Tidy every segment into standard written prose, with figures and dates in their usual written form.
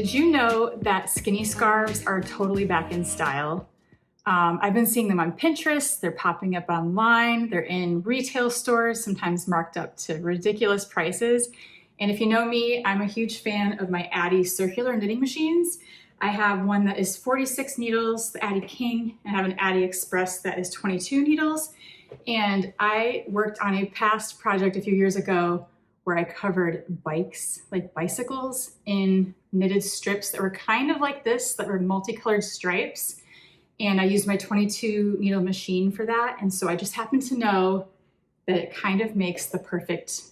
Did you know that skinny scarves are totally back in style? I've been seeing them on Pinterest, they're popping up online, they're in retail stores, sometimes marked up to ridiculous prices. And if you know me, I'm a huge fan of my Addi circular knitting machines. I have one that is 46 needles, the Addi King, and I have an Addi Express that is 22 needles. And I worked on a past project a few years ago where I covered bikes, like bicycles, in knitted strips that were kind of like this, that were multicolored stripes. And I used my 22 needle machine for that. And so I just happened to know that it kind of makes the perfect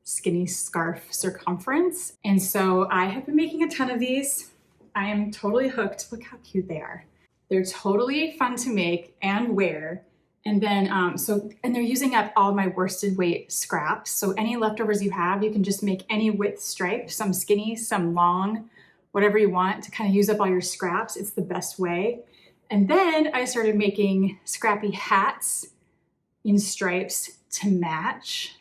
skinny scarf circumference. And so I have been making a ton of these. I am totally hooked. Look how cute they are. They're totally fun to make and wear. And then, and they're using up all my worsted weight scraps. So any leftovers you have, you can just make any width stripe, some skinny, some long, whatever you want to kind of use up all your scraps. It's the best way. And then I started making Scrappy hats in stripes to match.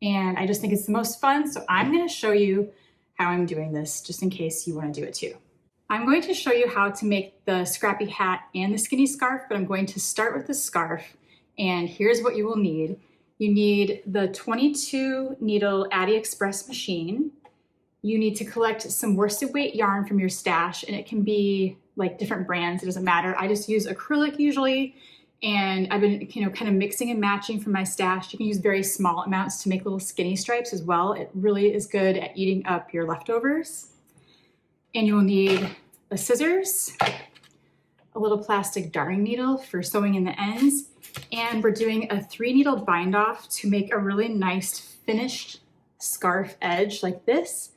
And I just think it's the most fun. So I'm going to show you how I'm doing this just in case you want to do it too. I'm going to show you how to make the Scrappy hat and the skinny scarf, but I'm going to start with the scarf. And here's what you will need. You need the 22 needle Addi Express machine. You need to collect some worsted weight yarn from your stash, and it can be like different brands, it doesn't matter. I just use acrylic usually, and I've been kind of mixing and matching from my stash. You can use very small amounts to make little skinny stripes as well. It really is good at eating up your leftovers. And you'll need a scissors, a little plastic darning needle for sewing in the ends, and we're doing a 3 needle bind off to make a really nice finished scarf edge like this.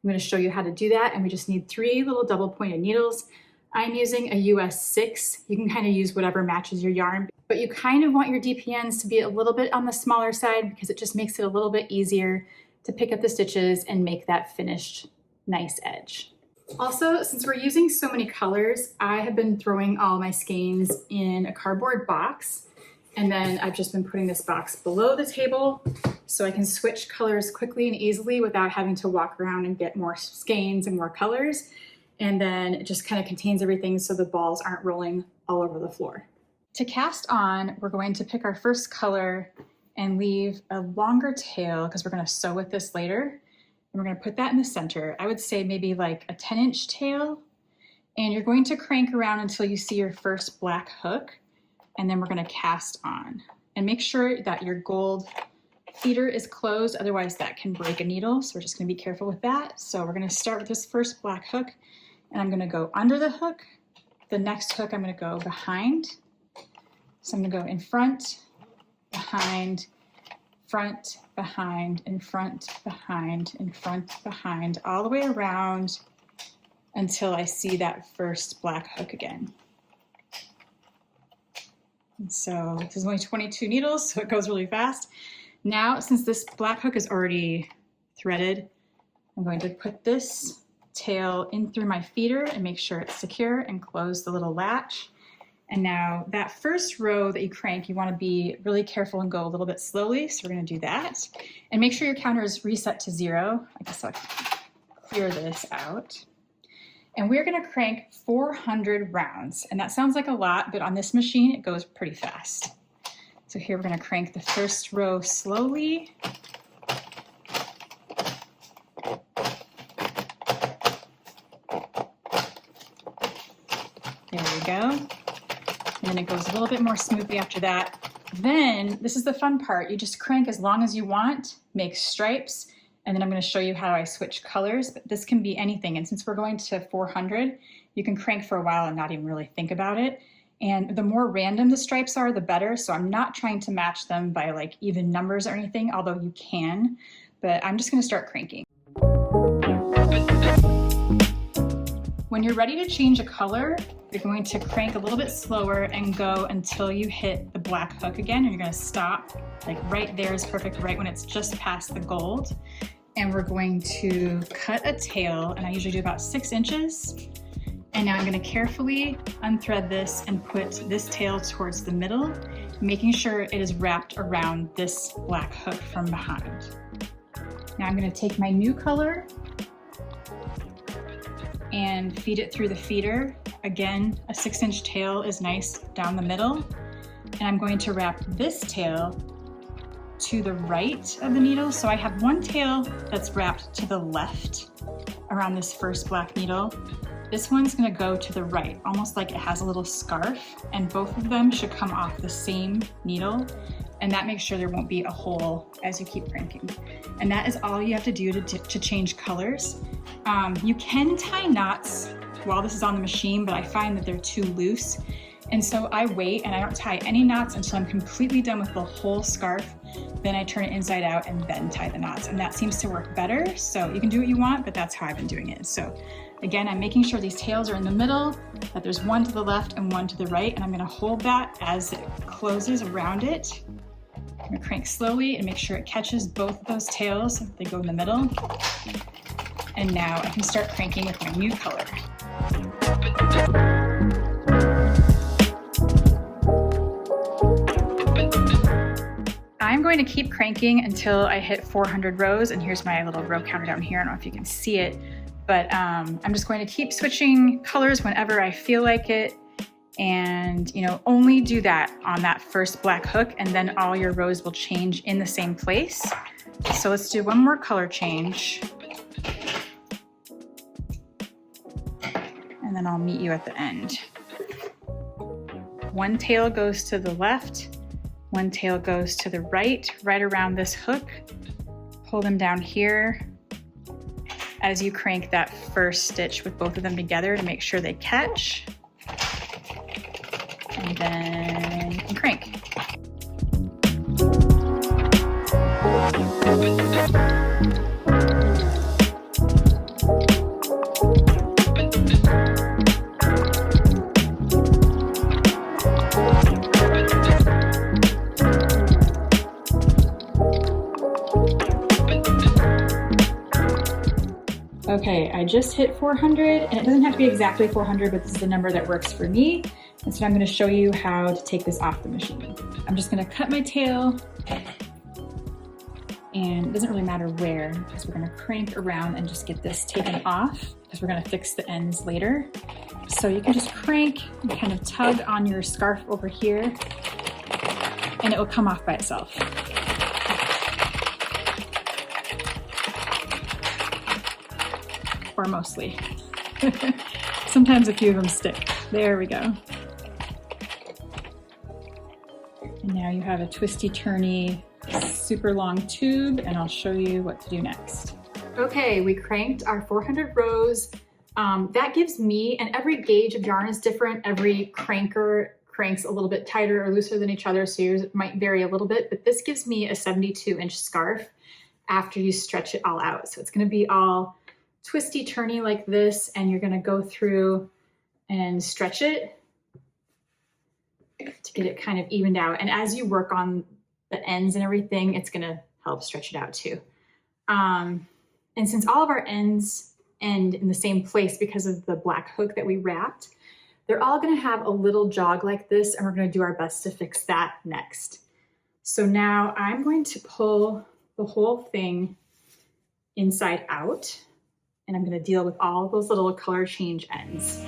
I'm going to show you how to do that, and we just need 3 little double pointed needles. I'm using a US 6. You can kind of use whatever matches your yarn, but you kind of want your DPNs to be a little bit on the smaller side because it just makes it a little bit easier to pick up the stitches and make that finished nice edge. Also, since we're using so many colors, I have been throwing all my skeins in a cardboard box, and then I've just been putting this box below the table so I can switch colors quickly and easily without having to walk around and get more skeins and more colors. And then it just kind of contains everything so the balls aren't rolling all over the floor. To cast on, we're going to pick our first color and leave a longer tail because we're going to sew with this later. And we're going to put that in the center. I would say maybe like a 10-inch tail. And you're going to crank around until you see your first black hook. And then we're going to cast on. And make sure that your gold feeder is closed, otherwise that can break a needle. So we're just going to be careful with that. So we're going to start with this first black hook. And I'm going to go under the hook. The next hook I'm going to go behind. So I'm going to go in front, behind, front, behind, in front, behind, in front, behind, all the way around until I see that first black hook again. And so this is only 22 needles, so it goes really fast. Now, since this black hook is already threaded, I'm going to put this tail in through my feeder and make sure it's secure and close the little latch. And now that first row that you crank, you want to be really careful and go a little bit slowly. So we're going to do that. And make sure your counter is reset to 0. I guess I'll clear this out. And we're going to crank 400 rounds. And that sounds like a lot, but on this machine, it goes pretty fast. So here we're going to crank the first row slowly. There we go. And then it goes a little bit more smoothly after that. Then, this is the fun part, you just crank as long as you want, make stripes, and then I'm going to show you how I switch colors, but this can be anything. And since we're going to 400, you can crank for a while and not even really think about it. And the more random the stripes are, the better. So I'm not trying to match them by like even numbers or anything, although you can, but I'm just going to start cranking. When you're ready to change a color, you're going to crank a little bit slower and go until you hit the black hook again, and you're going to stop. Like right there is perfect, right when it's just past the gold. And we're going to cut a tail, and I usually do about 6 inches. And now I'm going to carefully unthread this and put this tail towards the middle, making sure it is wrapped around this black hook from behind. Now I'm going to take my new color and feed it through the feeder. Again, a 6-inch tail is nice down the middle. And I'm going to wrap this tail to the right of the needle. So I have one tail that's wrapped to the left around this first black needle. This one's gonna go to the right, almost like it has a little scarf, and both of them should come off the same needle, and that makes sure there won't be a hole as you keep cranking. And that is all you have to do to change colors. You can tie knots while this is on the machine, but I find that they're too loose. And so I wait and I don't tie any knots until I'm completely done with the whole scarf. Then I turn it inside out and then tie the knots. And that seems to work better. So you can do what you want, but that's how I've been doing it. So again, I'm making sure these tails are in the middle, that there's one to the left and one to the right. And I'm gonna hold that as it closes around it. I'm gonna crank slowly and make sure it catches both of those tails. They go in the middle. And now I can start cranking with my new color. I'm going to keep cranking until I hit 400 rows, and here's my little row counter down here. I don't know if you can see it, but I'm just going to keep switching colors whenever I feel like it, and only do that on that first black hook, and then all your rows will change in the same place. So let's do one more color change, and then I'll meet you at the end. One tail goes to the left, one tail goes to the right around this hook. Pull them down here as you crank that first stitch with both of them together to make sure they catch. And then you can crank. Okay, I just hit 400, and it doesn't have to be exactly 400, but this is the number that works for me. And so I'm gonna show you how to take this off the machine. I'm just gonna cut my tail, and it doesn't really matter where, because we're gonna crank around and just get this taken off, because we're gonna fix the ends later. So you can just crank and kind of tug on your scarf over here, and it will come off by itself. Or mostly. Sometimes a few of them stick. There we go. And now you have a twisty turny, super long tube, and I'll show you what to do next. Okay, we cranked our 400 rows. That gives me, and every gauge of yarn is different. Every cranker cranks a little bit tighter or looser than each other, so yours might vary a little bit, but this gives me a 72-inch scarf after you stretch it all out. So it's gonna be all twisty turny like this, and you're gonna go through and stretch it to get it kind of evened out. And as you work on the ends and everything, it's gonna help stretch it out too. And since all of our ends end in the same place because of the black hook that we wrapped, they're all gonna have a little jog like this, and we're gonna do our best to fix that next. So now I'm going to pull the whole thing inside out, and I'm gonna deal with all those little color change ends.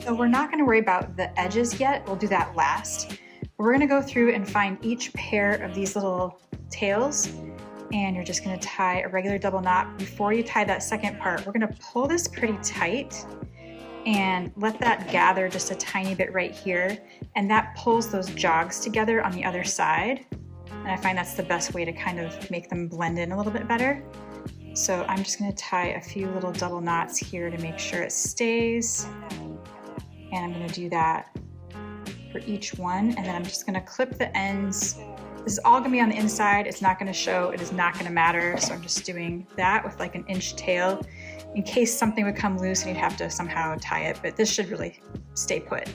So we're not gonna worry about the edges yet, we'll do that last. We're gonna go through and find each pair of these little tails, and you're just gonna tie a regular double knot. Before you tie that second part, we're gonna pull this pretty tight and let that gather just a tiny bit right here, and that pulls those jogs together on the other side. And I find that's the best way to kind of make them blend in a little bit better. So I'm just gonna tie a few little double knots here to make sure it stays. And I'm gonna do that for each one. And then I'm just gonna clip the ends. This is all gonna be on the inside. It's not gonna show, it is not gonna matter. So I'm just doing that with like an inch tail in case something would come loose and you'd have to somehow tie it, but this should really stay put.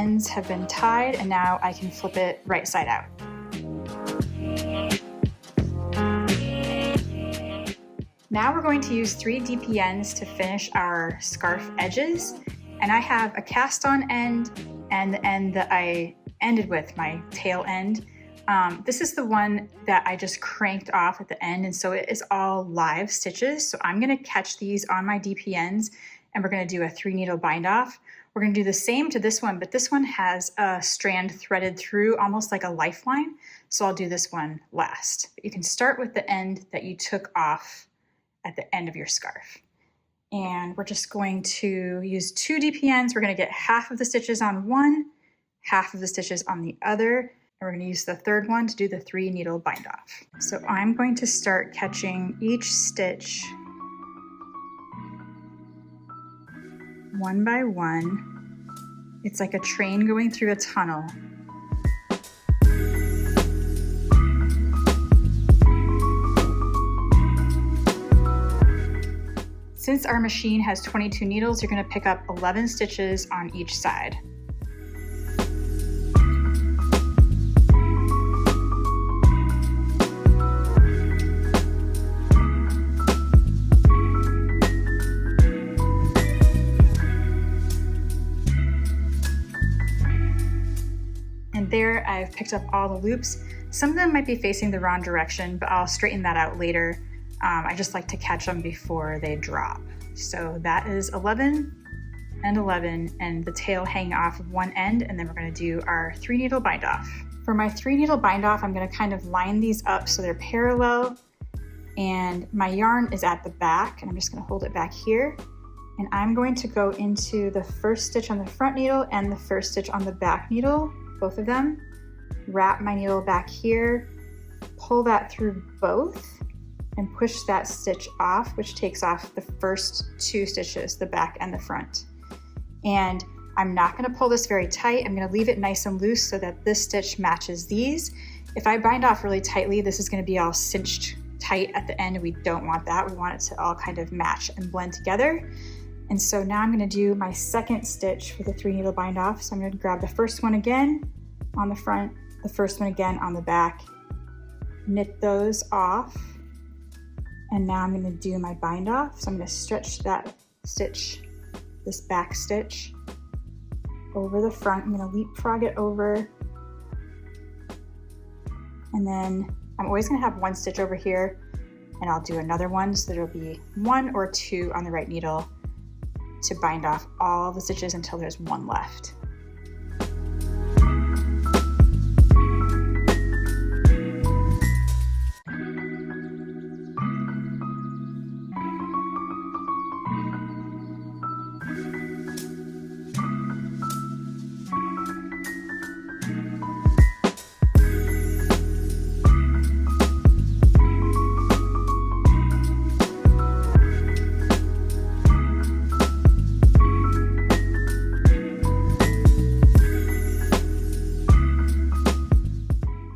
ends have been tied, and now I can flip it right side out. Now we're going to use 3 DP ends to finish our scarf edges. And I have a cast on end and the end that I ended with, my tail end. This is the one that I just cranked off at the end, and so it is all live stitches. So I'm gonna catch these on my DP ends, and we're gonna do a 3 needle bind off. We're gonna do the same to this one, but this one has a strand threaded through almost like a lifeline. So I'll do this one last. But you can start with the end that you took off at the end of your scarf. And we're just going to use 2 DP ends. We're gonna get half of the stitches on one, half of the stitches on the other, and we're gonna use the third one to do the 3 needle bind off. So I'm going to start catching each stitch one by one. It's like a train going through a tunnel. Since our machine has 22 needles, you're gonna pick up 11 stitches on each side. And there I've picked up all the loops. Some of them might be facing the wrong direction, but I'll straighten that out later. I just like to catch them before they drop. So that is 11 and 11, and the tail hanging off of one end, and then we're gonna do our 3 needle bind off. For my 3 needle bind off, I'm gonna kind of line these up so they're parallel, and my yarn is at the back, and I'm just gonna hold it back here. And I'm going to go into the first stitch on the front needle and the first stitch on the back needle, both of them. Wrap my needle back here, pull that through both, and push that stitch off, which takes off the first 2 stitches, the back and the front. And I'm not gonna pull this very tight. I'm gonna leave it nice and loose so that this stitch matches these. If I bind off really tightly, this is gonna be all cinched tight at the end, and we don't want that. We want it to all kind of match and blend together. And so now I'm gonna do my second stitch for the 3 needle bind off. So I'm gonna grab the first one again on the front, the first one again on the back, knit those off. And now I'm gonna do my bind off. So I'm gonna stretch that stitch, this back stitch, over the front. I'm gonna leapfrog it over. And then I'm always gonna have 1 stitch over here, and I'll do another one, so there'll be 1 or 2 on the right needle to bind off all the stitches until there's 1 left.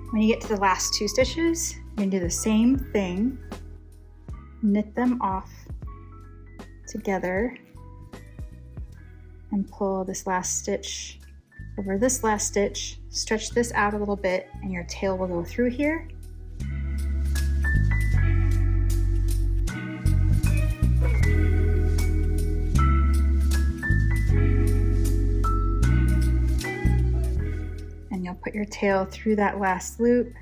When you get to the last 2 stitches, you're gonna do the same thing. Knit them off together and pull this last stitch over this last stitch, stretch this out a little bit, and your tail will go through here. And you'll put your tail through that last loop.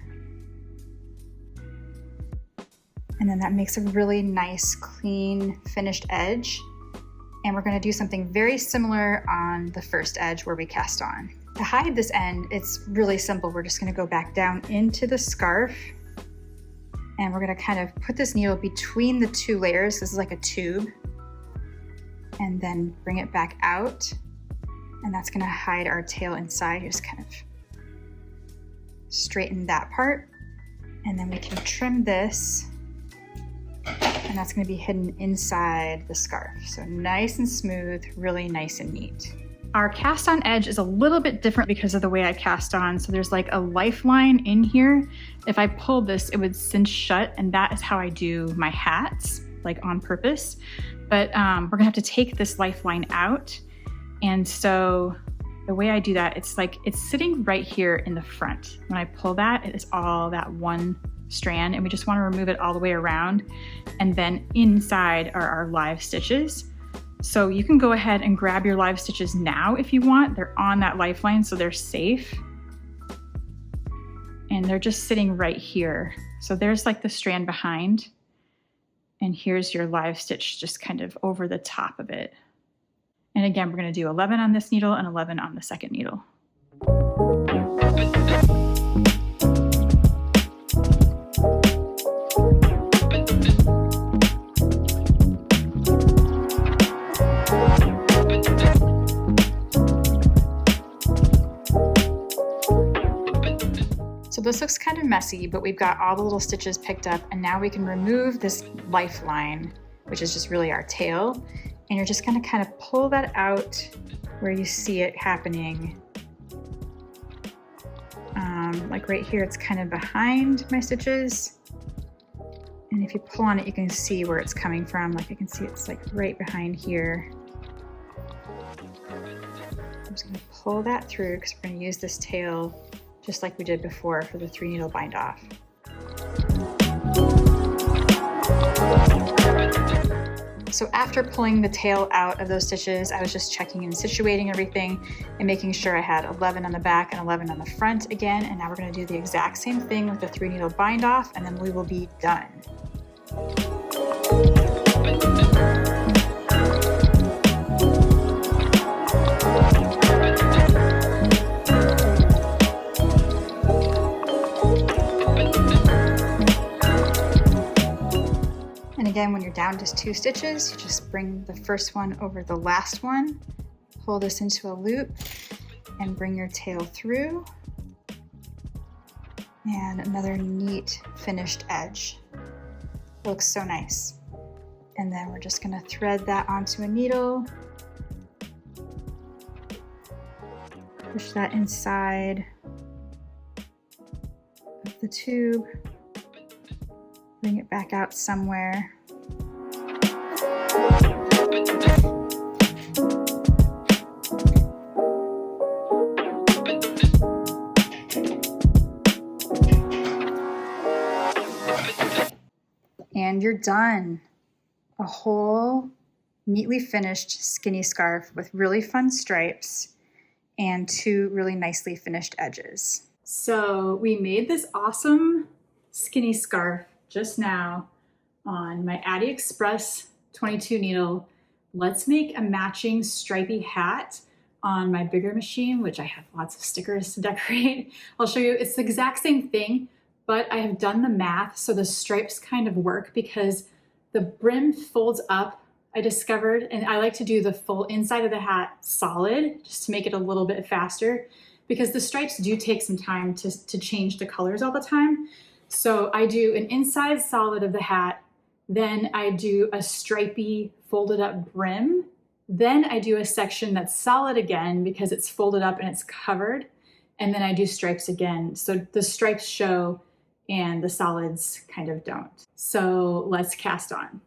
And then that makes a really nice, clean, finished edge. And we're gonna do something very similar on the first edge where we cast on. To hide this end, it's really simple. We're just gonna go back down into the scarf, and we're gonna kind of put this needle between the 2 layers. This is like a tube. And then bring it back out. And that's gonna hide our tail inside. You just kind of straighten that part. And then we can trim this, and that's gonna be hidden inside the scarf. So nice and smooth, really nice and neat. Our cast on edge is a little bit different because of the way I cast on. So there's like a lifeline in here. If I pulled this, it would cinch shut, and that is how I do my hats, like on purpose. But we're gonna have to take this lifeline out. And so the way I do that, it's like it's sitting right here in the front. When I pull that, it is all that one strand, and we just want to remove it all the way around. And then inside are our live stitches. So you can go ahead and grab your live stitches now if you want. They're on that lifeline, so they're safe. And they're just sitting right here. So there's like the strand behind, and here's your live stitch just kind of over the top of it. And again, we're going to do 11 on this needle and 11 on the second needle. So this looks kind of messy, but we've got all the little stitches picked up, and now we can remove this lifeline, which is just really our tail. And you're just gonna kind of pull that out where you see it happening. Like right here, it's kind of behind my stitches. And if you pull on it, you can see where it's coming from. Like I can see it's like right behind here. I'm just gonna pull that through because we're gonna use this tail just like we did before for the 3 needle bind off. So after pulling the tail out of those stitches, I was just checking and situating everything and making sure I had 11 on the back and 11 on the front again. And now we're going to do the exact same thing with the 3 needle bind off, and then we will be done. And again, when you're down just 2 stitches, you just bring the first one over the last one, pull this into a loop, and bring your tail through. And another neat finished edge. Looks so nice. And then we're just gonna thread that onto a needle. Push that inside of the tube. Bring it back out somewhere. And you're done. A whole neatly finished skinny scarf with really fun stripes and 2 really nicely finished edges. So we made this awesome skinny scarf just now on my Addi Express 22 needle. Let's make a matching stripey hat on my bigger machine, which I have lots of stickers to decorate. I'll show you, it's the exact same thing, but I have done the math so the stripes kind of work because the brim folds up, I discovered, and I like to do the full inside of the hat solid just to make it a little bit faster because the stripes do take some time to change the colors all the time. So I do an inside solid of the hat, then I do a stripey folded up brim, then I do a section that's solid again because it's folded up and it's covered, and then I do stripes again. So the stripes show and the solids kind of don't. So let's cast on.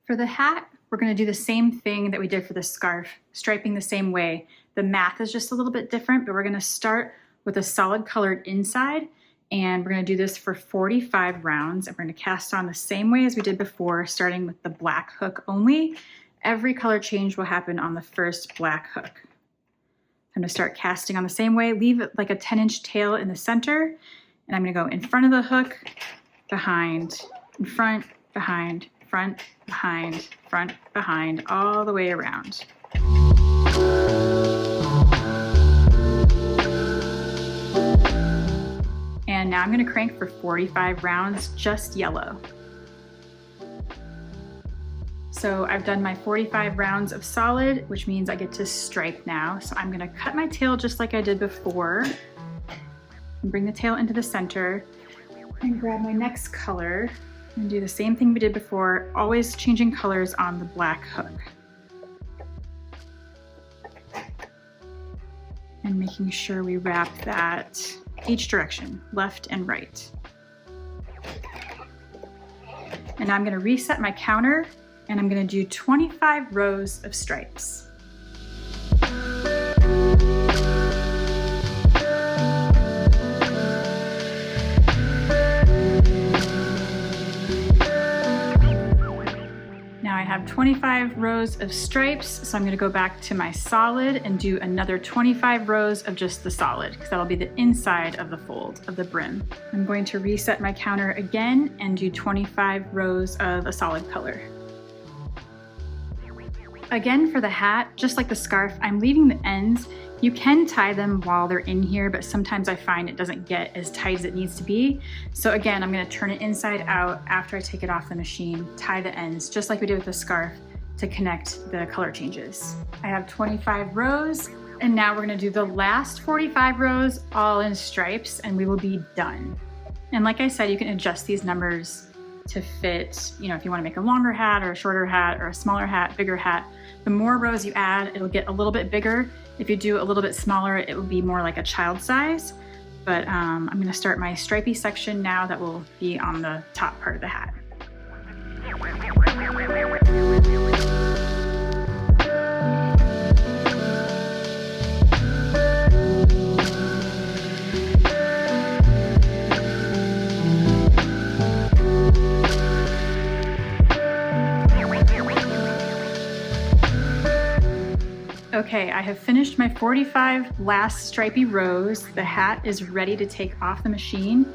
For the hat, we're going to do the same thing that we did for the scarf, striping the same way. The math is just a little bit different, but we're going to start with a solid colored inside. And we're going to do this for 45 rounds, and we're going to cast on the same way as we did before, starting with the black hook only. Every color change will happen on the first black hook. I'm going to start casting on the same way, leave it like a 10-inch tail in the center, and I'm going to go in front of the hook, behind, in front, behind, front, behind, all the way around. And now I'm going to crank for 45 rounds, just yellow. So I've done my 45 rounds of solid, which means I get to stripe now. So I'm going to cut my tail just like I did before and bring the tail into the center and grab my next color and do the same thing we did before, always changing colors on the black hook. And making sure we wrap that each direction, left and right. And now I'm going to reset my counter and I'm going to do 25 rows of stripes. Now I have 25 rows of stripes, so I'm gonna go back to my solid and do another 25 rows of just the solid, because that'll be the inside of the fold of the brim. I'm going to reset my counter again and do 25 rows of a solid color. Again, for the hat, just like the scarf, I'm leaving the ends. You can tie them while they're in here, but sometimes I find it doesn't get as tight as it needs to be. So again, I'm gonna turn it inside out after I take it off the machine, tie the ends, just like we did with the scarf, to connect the color changes. I have 25 rows, and now we're gonna do the last 45 rows all in stripes, and we will be done. And like I said, you can adjust these numbers to fit, you know, if you wanna make a longer hat or a shorter hat or a smaller hat, bigger hat. The more rows you add, it'll get a little bit bigger. If you do a little bit smaller, it will be more like a child size. But I'm gonna start my stripey section now that will be on the top part of the hat. Okay, I have finished my 45 last stripey rows. The hat is ready to take off the machine.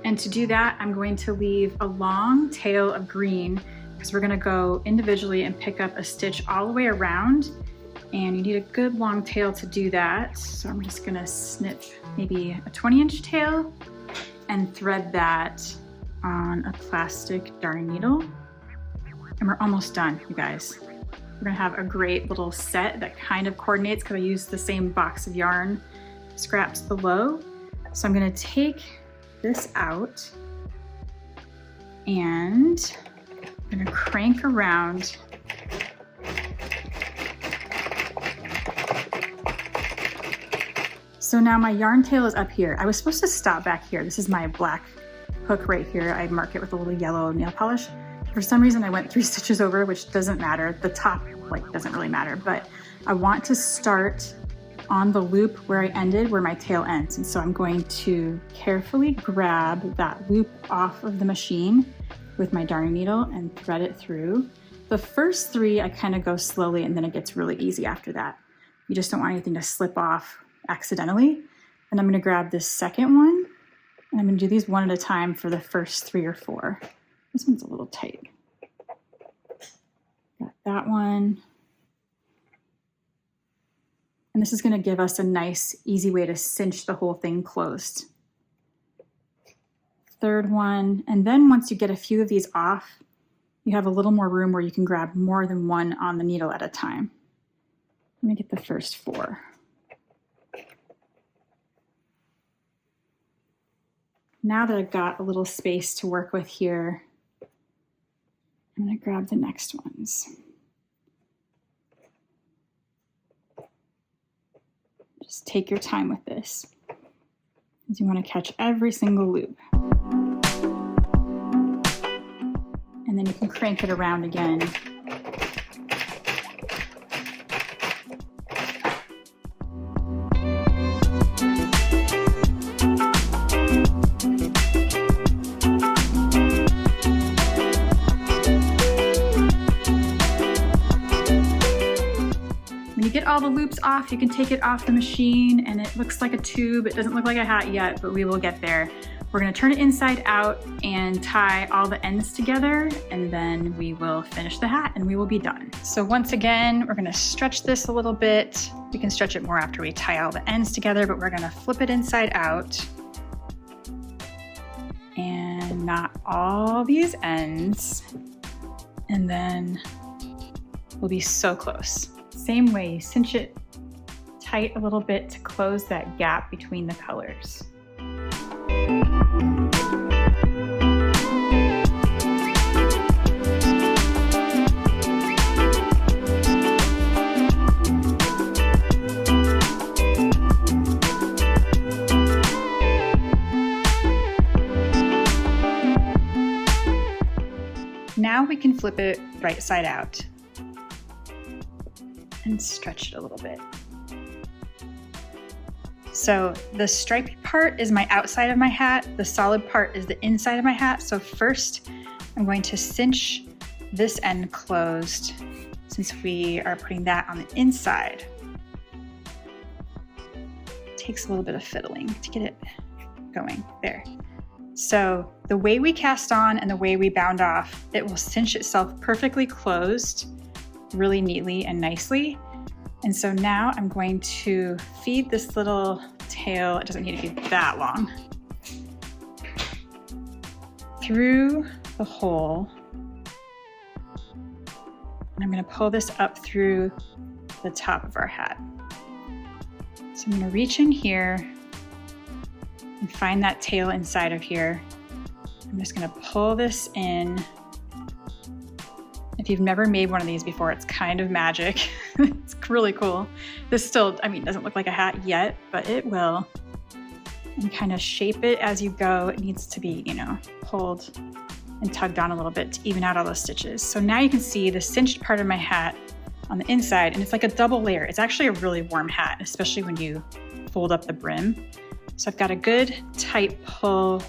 And to do that, I'm going to leave a long tail of green, because we're gonna go individually and pick up a stitch all the way around. And you need a good long tail to do that. So I'm just gonna snip maybe a 20-inch tail and thread that on a plastic darning needle. And we're almost done, you guys. We're gonna have a great little set that kind of coordinates, because I used the same box of yarn scraps below. So I'm gonna take this out and I'm gonna crank around. So now my yarn tail is up here. I was supposed to stop back here. This is my black hook right here. I mark it with a little yellow nail polish. For some reason, I went 3 stitches over, which doesn't matter. The top doesn't really matter, but I want to start on the loop where I ended, where my tail ends. And so I'm going to carefully grab that loop off of the machine with my darning needle and thread it through. The first 3, I kind of go slowly, and then it gets really easy after that. You just don't want anything to slip off accidentally. And I'm gonna grab this second one, and I'm gonna do these one at a time for the first 3 or 4. This one's a little tight. Got that one. And this is gonna give us a nice, easy way to cinch the whole thing closed. Third one, and then once you get a few of these off, you have a little more room where you can grab more than one on the needle at a time. Let me get the first 4. Now that I've got a little space to work with here, I'm gonna grab the next ones. Just take your time with this, because you wanna catch every single loop. And then you can crank it around again. All the loops off, you can take it off the machine, and it looks like a tube. It doesn't look like a hat yet, but we will get there. We're gonna turn it inside out and tie all the ends together, and then we will finish the hat and we will be done. So once again, we're gonna stretch this a little bit. We can stretch it more after we tie all the ends together, but we're gonna flip it inside out and knot all these ends, and then we'll be so close. Same way, you cinch it tight a little bit to close that gap between the colors. Now we can flip it right side out and stretch it a little bit. So the striped part is my outside of my hat, the solid part is the inside of my hat. So first I'm going to cinch this end closed since we are putting that on the inside. It takes a little bit of fiddling to get it going there. So the way we cast on and the way we bound off, it will cinch itself perfectly closed, really neatly and nicely. And so now I'm going to feed this little tail, it doesn't need to be that long, through the hole. And I'm going to pull this up through the top of our hat. So I'm going to reach in here and find that tail inside of here. I'm just going to pull this in. If you've never made one of these before, it's kind of magic. It's really cool. This still, I mean, doesn't look like a hat yet, but it will. And kind of shape it as you go. It needs to be, you know, pulled and tugged on a little bit to even out all those stitches. So now you can see the cinched part of my hat on the inside, and it's like a double layer. It's actually a really warm hat, especially when you fold up the brim. So I've got a good tight pull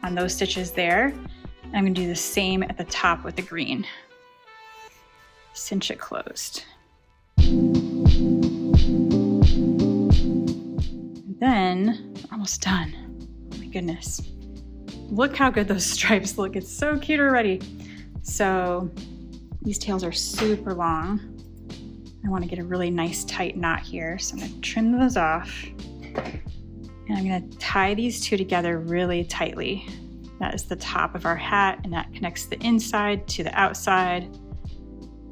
on those stitches there. And I'm gonna do the same at the top with the green. Cinch it closed. And then we're almost done. Oh my goodness. Look how good those stripes look. It's so cute already. So these tails are super long. I want to get a really nice tight knot here. So I'm going to trim those off. And I'm going to tie these two together really tightly. That is the top of our hat, and that connects the inside to the outside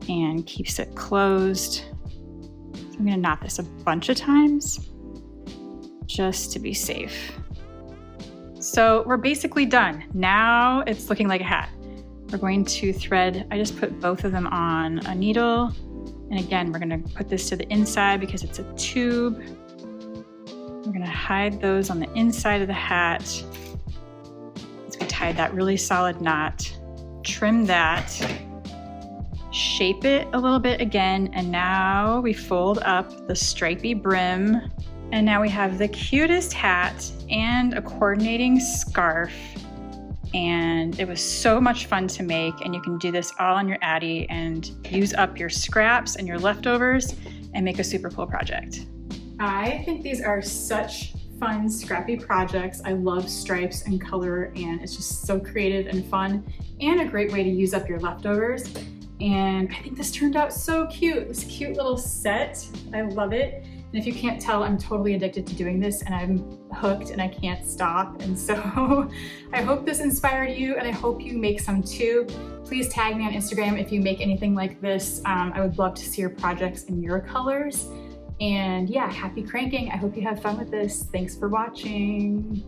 and keeps it closed. So I'm going to knot this a bunch of times just to be safe. So we're basically done. Now it's looking like a hat. We're going to thread, I just put both of them on a needle. And again, we're going to put this to the inside because it's a tube. We're going to hide those on the inside of the hat. So we tied that really solid knot, trim that, shape it a little bit again, and now we fold up the stripey brim. And now we have the cutest hat and a coordinating scarf. And it was so much fun to make, and you can do this all on your Addi and use up your scraps and your leftovers and make a super cool project. I think these are such fun, scrappy projects. I love stripes and color, and it's just so creative and fun and a great way to use up your leftovers. And I think this turned out so cute. This cute little set. I love it. And if you can't tell, I'm totally addicted to doing this, and I'm hooked and I can't stop. And so I hope this inspired you, and I hope you make some too. Please tag me on Instagram if you make anything like this. I would love to see your projects in your colors. And yeah, happy cranking. I hope you have fun with this. Thanks for watching.